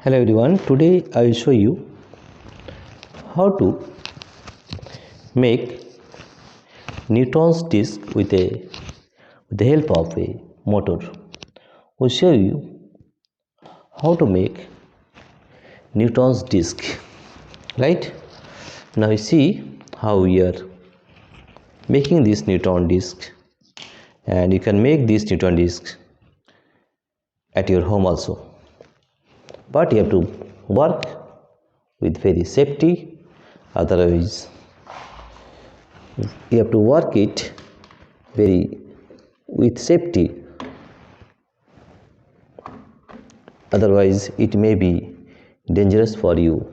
Hello everyone, today I will show you how to make Newton's disk with the help of a motor. We'll show you how to make Newton's disk. Right? Now you see how we are making this Newton disk, and you can make this Newton disk at your home also. But you have to work with very safety, otherwise you have to work it very with safety, otherwise it may be dangerous for you.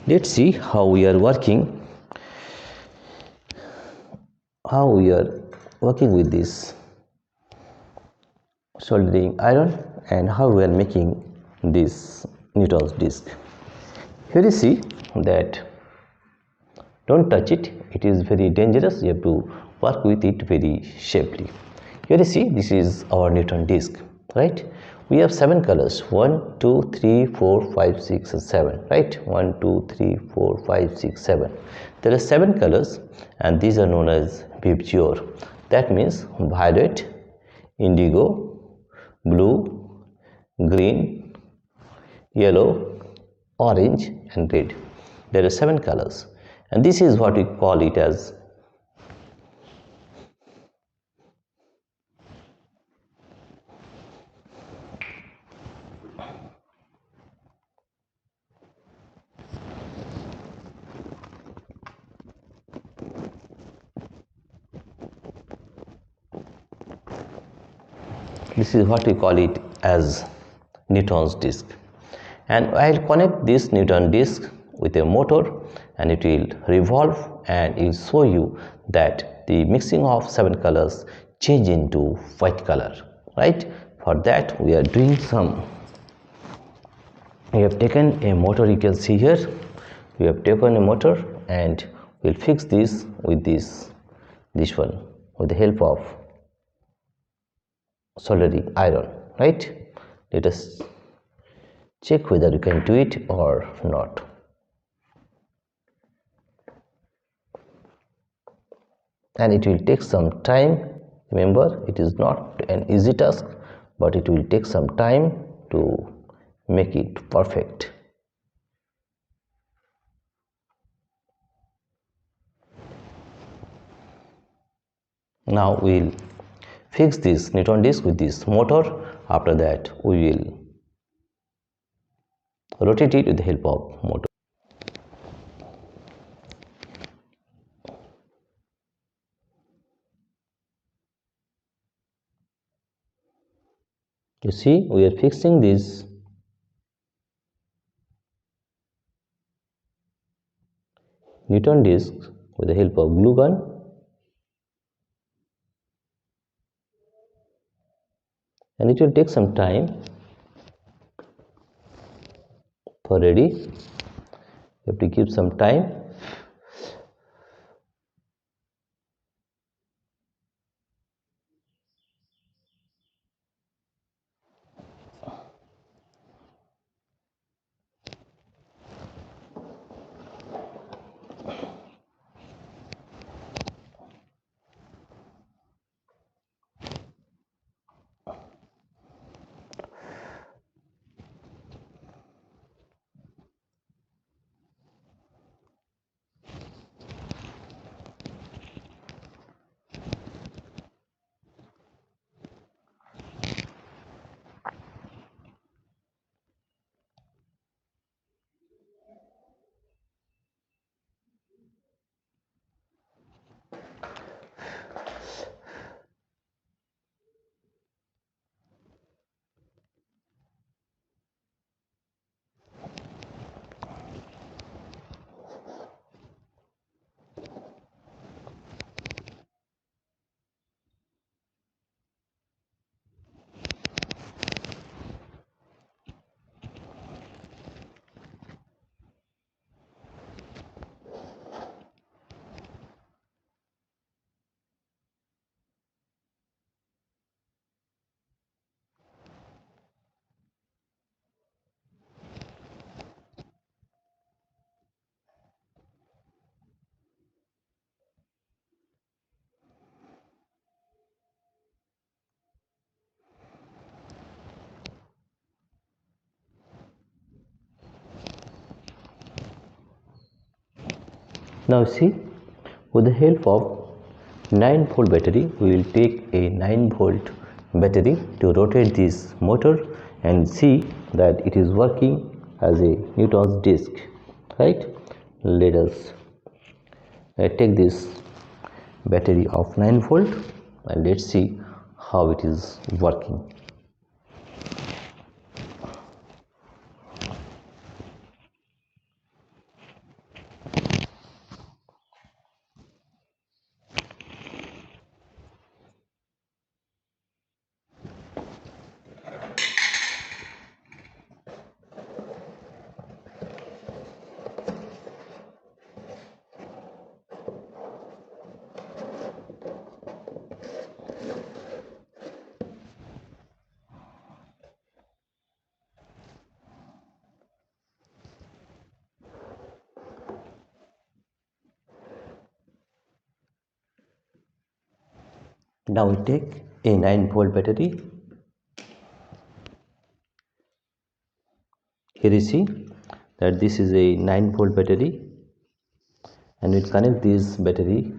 Let's see how we are working with this soldering iron and how we are making this Newton's disk. Here you see that don't touch it, it is very dangerous. You have to work with it very safely. Here you see this is our Newton disk, right? We have 7 colors, 1 2 3 4 5 6 and 7, right? 1 2 3 4 5 6 7. There are 7 colors and these are known as pure. That means violet, indigo, blue, green, yellow, orange and red. There are 7 colors, and this is what we call it as Newton's disk. And I'll connect this Newton disk with a motor and it will revolve, and it will show you that the mixing of 7 colors change into white color, right? For that we are doing we have taken a motor. You can see here we have taken a motor and we'll fix this with this one with the help of soldering iron, right? Let us check whether you can do it or not. And it will take some time. Remember, it is not an easy task, but it will take some time to make it perfect. Now we'll fix this Newton disk with this motor. After that we will rotate it with the help of motor. You see, we are fixing this Newton disk with the help of glue gun, and it will take some time for ready. You have to give some time. Now see, with the help of 9-volt battery, we will take a 9-volt battery to rotate this motor and see that it is working as a Newton's disk, right? Let us take this battery of 9-volt and let's see how it is working. Now we take a 9-volt battery. Here you see that this is a 9-volt battery, and we connect this battery